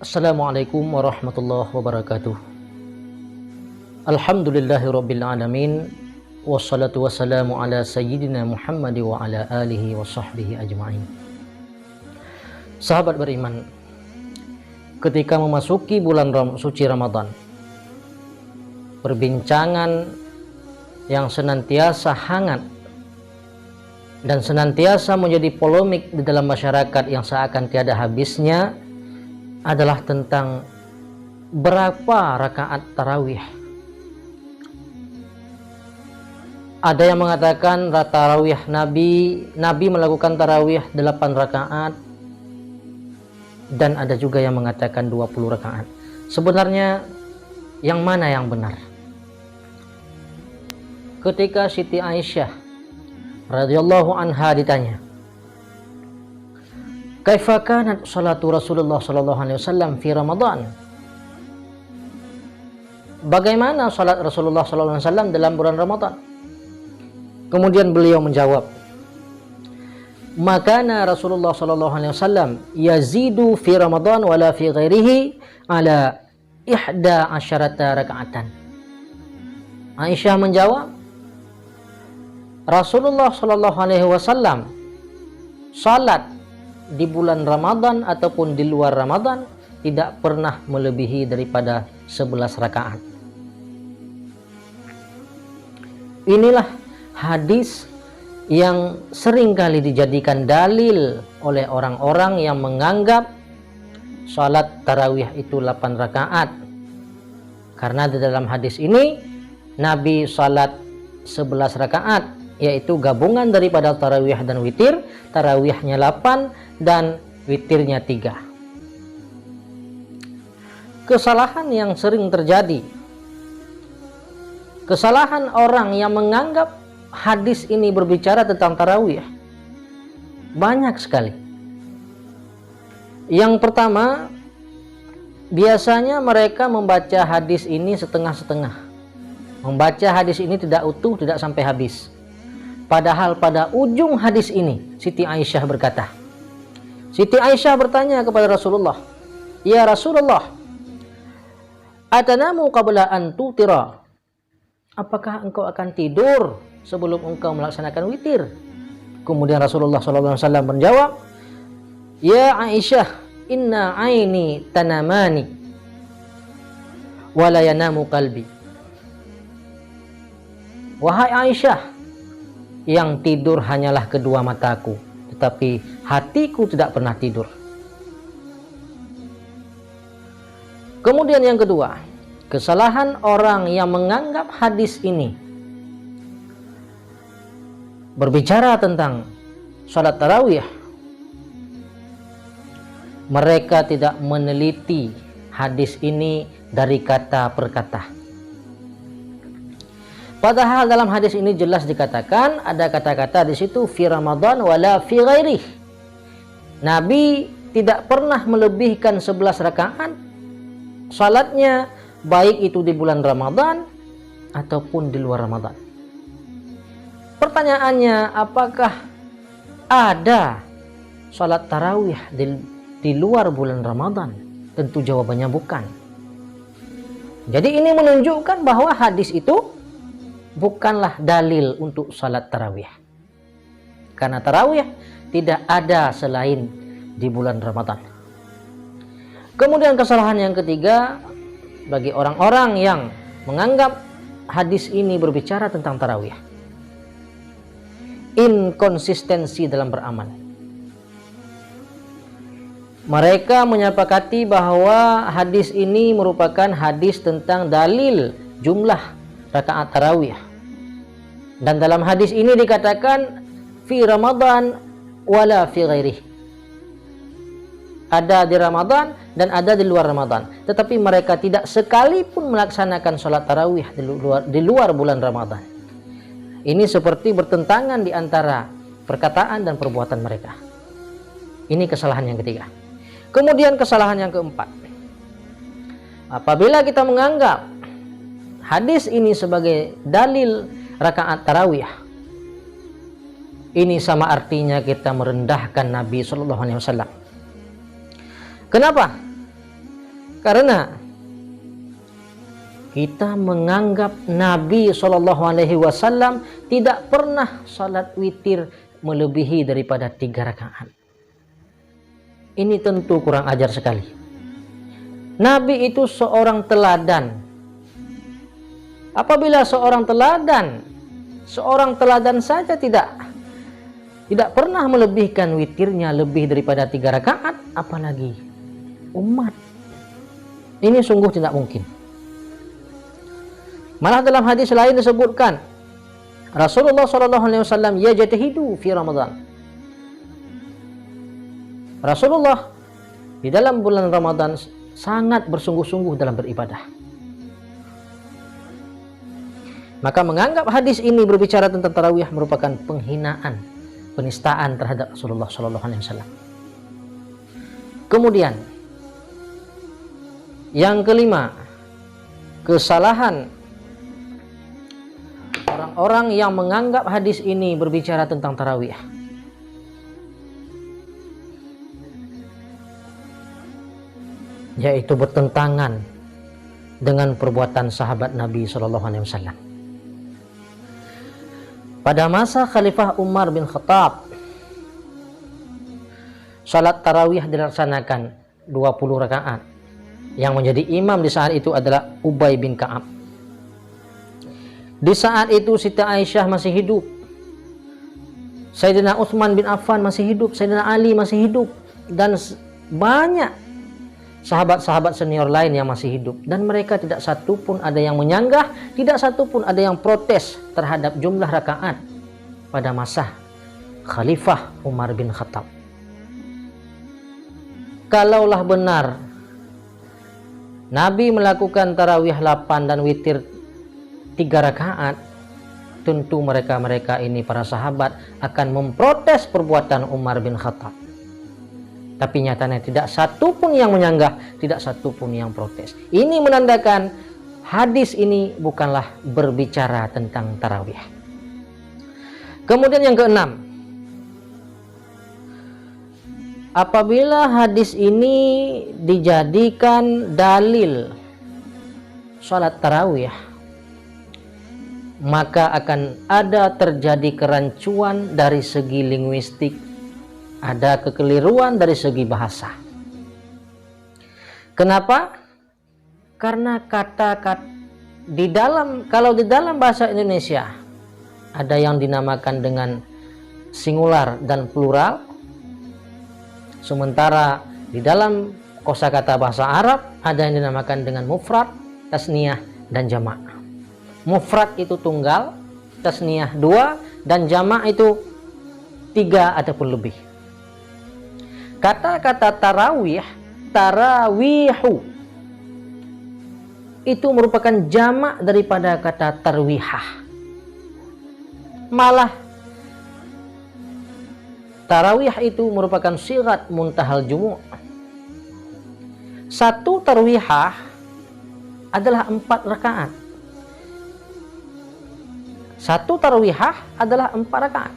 Assalamualaikum warahmatullahi wabarakatuh. Alhamdulillahirabbil alamin, wassalatu wassalamu ala sayyidina Muhammad wa ala alihi wa sahbihi ajma'in. Sahabat beriman, ketika memasuki bulan suci Ramadan, perbincangan yang senantiasa hangat dan senantiasa menjadi polemik di dalam masyarakat yang seakan tiada habisnya adalah tentang berapa rakaat tarawih. Ada yang mengatakan tarawih Nabi melakukan tarawih 8 rakaat, dan ada juga yang mengatakan 20 rakaat. Sebenarnya yang mana yang benar? Ketika Siti Aisyah radhiyallahu anha ditanya, "Kaifa kanat salatu Rasulullah sallallahu alaihi wasallam fi Ramadan?" Bagaimana salat Rasulullah sallallahu alaihi wasallam dalam bulan Ramadan? Kemudian beliau menjawab, "Makana Rasulullah sallallahu alaihi wasallam yazidu fi Ramadan wala fi ghairihi ala 11 raka'atan." Aisyah menjawab, Rasulullah sallallahu alaihi wasallam salat di bulan Ramadan ataupun di luar Ramadan tidak pernah melebihi daripada 11 rakaat. Inilah hadis yang sering kali dijadikan dalil oleh orang-orang yang menganggap salat tarawih itu 8 rakaat. Karena di dalam hadis ini Nabi salat 11 rakaat, yaitu gabungan daripada tarawih dan witir. Tarawihnya 8 dan witirnya 3. Kesalahan yang sering terjadi, kesalahan orang yang menganggap hadis ini berbicara tentang tarawih, banyak sekali. Yang pertama, biasanya mereka membaca hadis ini setengah-setengah. Membaca hadis ini tidak utuh, tidak sampai habis. Padahal pada ujung hadis ini Siti Aisyah berkata, Siti Aisyah bertanya kepada Rasulullah, "Ya Rasulullah, atanamu qabla an tutira?" Apakah engkau akan tidur sebelum engkau melaksanakan witir? Kemudian Rasulullah SAW menjawab, "Ya Aisyah, inna aini tanamani wa la yanamu qalbi." Wahai Aisyah, yang tidur hanyalah kedua mataku, tetapi hatiku tidak pernah tidur. Kemudian yang kedua, kesalahan orang yang menganggap hadis ini berbicara tentang salat tarawih. Mereka tidak meneliti hadis ini dari kata per kata. Padahal dalam hadis ini jelas dikatakan, ada kata-kata di situ fi Ramadan wala fi ghairih. Nabi tidak pernah melebihkan 11 rakaat salatnya, baik itu di bulan Ramadan ataupun di luar Ramadan. Pertanyaannya, apakah ada salat tarawih di luar bulan Ramadan? Tentu jawabannya bukan. Jadi ini menunjukkan bahwa hadis itu bukanlah dalil untuk salat tarawih. Karena tarawih tidak ada selain di bulan Ramadan. Kemudian kesalahan yang ketiga, bagi orang-orang yang menganggap hadis ini berbicara tentang tarawih, inkonsistensi dalam beramal. Mereka menyepakati bahwa hadis ini merupakan hadis tentang dalil jumlah rakaat tarawih. Dan dalam hadis ini dikatakan fi Ramadan wala fi ghairih. Ada di Ramadan dan ada di luar Ramadan. Tetapi mereka tidak sekalipun melaksanakan sholat tarawih di luar bulan Ramadan. Ini seperti bertentangan di antara perkataan dan perbuatan mereka. Ini kesalahan yang ketiga. Kemudian kesalahan yang keempat, apabila kita menganggap hadis ini sebagai dalil rakaat tarawih, ini sama artinya kita merendahkan Nabi SAW. Kenapa? Karena kita menganggap Nabi SAW tidak pernah salat witir melebihi daripada 3 rakaat. Ini tentu kurang ajar sekali. Nabi itu seorang teladan. Apabila seorang teladan saja tidak pernah melebihkan witirnya lebih daripada 3 rakaat, apalagi umat. Ini sungguh tidak mungkin. Malah dalam hadis lain disebutkan Rasulullah SAW yajtahidu fi Ramadan. Rasulullah di dalam bulan Ramadan sangat bersungguh-sungguh dalam beribadah. Maka menganggap hadis ini berbicara tentang tarawih merupakan penghinaan, penistaan terhadap Rasulullah SAW. Kemudian yang kelima, kesalahan orang-orang yang menganggap hadis ini berbicara tentang tarawih, yaitu bertentangan dengan perbuatan sahabat Nabi SAW. Pada masa Khalifah Umar bin Khattab, salat tarawih dilaksanakan 20 rakaat. Yang menjadi imam di saat itu adalah Ubay bin Ka'ab. Di saat itu Siti Aisyah masih hidup, Sayyidina Utsman bin Affan masih hidup, Sayyidina Ali masih hidup, dan banyak sahabat-sahabat senior lain yang masih hidup, dan mereka tidak satu pun ada yang menyanggah, tidak satu pun ada yang protes terhadap jumlah rakaat pada masa Khalifah Umar bin Khattab. Kalaulah benar Nabi melakukan tarawih 8 dan witir 3 rakaat, tentu mereka ini para sahabat akan memprotes perbuatan Umar bin Khattab. Tapi nyatanya tidak satu pun yang menyanggah, tidak satu pun yang protes. Ini menandakan hadis ini bukanlah berbicara tentang tarawih. Kemudian yang keenam, apabila hadis ini dijadikan dalil salat tarawih, maka akan ada terjadi kerancuan dari segi linguistik, ada kekeliruan dari segi bahasa. Kenapa? Karena kata-kata kalau di dalam bahasa Indonesia ada yang dinamakan dengan singular dan plural, sementara di dalam kosakata bahasa Arab ada yang dinamakan dengan mufrad, tasniyah, dan jamak. Mufrad itu tunggal, tasniyah 2, dan jamak itu 3 ataupun lebih. Kata-kata tarawih, tarawihu, itu merupakan jamak daripada kata tarwihah. Malah tarawih itu merupakan sigat muntahal jumu'. Satu tarwihah adalah 4 rakaat. Satu tarwihah adalah 4 rakaat.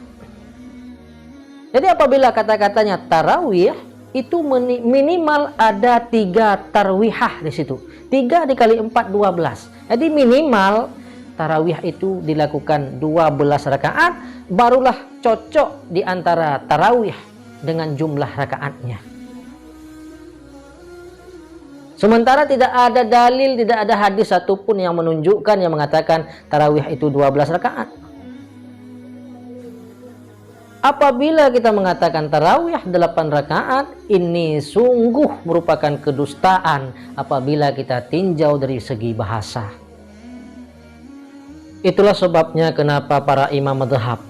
Jadi apabila kata-katanya tarawih, itu minimal ada 3 tarwihah di situ. 3 dikali 4, 12. Jadi minimal tarawih itu dilakukan 12 rakaat, barulah cocok di antara tarawih dengan jumlah rakaatnya. Sementara tidak ada dalil, tidak ada hadis satupun yang menunjukkan, yang mengatakan tarawih itu 12 rakaat. Apabila kita mengatakan tarawih 8 rakaat, ini sungguh merupakan kedustaan apabila kita tinjau dari segi bahasa. Itulah sebabnya kenapa para imam mazhab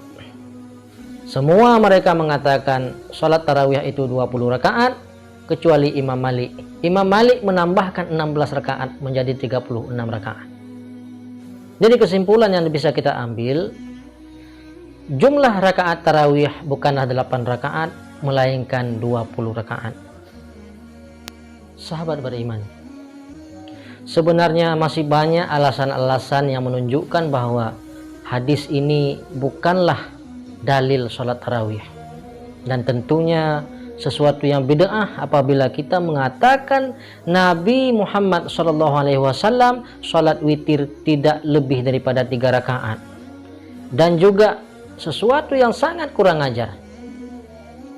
semua mereka mengatakan salat tarawih itu 20 rakaat kecuali Imam Malik. Imam Malik menambahkan 16 rakaat menjadi 36 rakaat. Jadi kesimpulan yang bisa kita ambil, jumlah rakaat tarawih bukanlah 8 rakaat melainkan 20 rakaat. Sahabat beriman, sebenarnya masih banyak alasan-alasan yang menunjukkan bahwa hadis ini bukanlah dalil sholat tarawih. Dan tentunya sesuatu yang bid'ah apabila kita mengatakan Nabi Muhammad SAW sholat witir tidak lebih daripada 3 rakaat. Dan juga sesuatu yang sangat kurang ajar,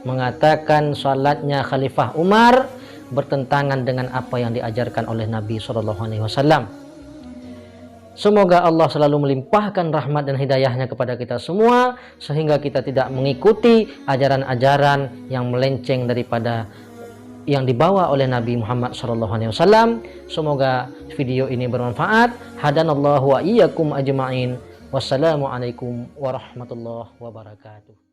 mengatakan sholatnya Khalifah Umar bertentangan dengan apa yang diajarkan oleh Nabi SAW. Semoga Allah selalu melimpahkan rahmat dan hidayahnya kepada kita semua, sehingga kita tidak mengikuti ajaran-ajaran yang melenceng daripada yang dibawa oleh Nabi Muhammad SAW. Semoga video ini bermanfaat. Hadanallahu wa iyyakum ajma'in. Wassalamualaikum warahmatullahi wabarakatuh.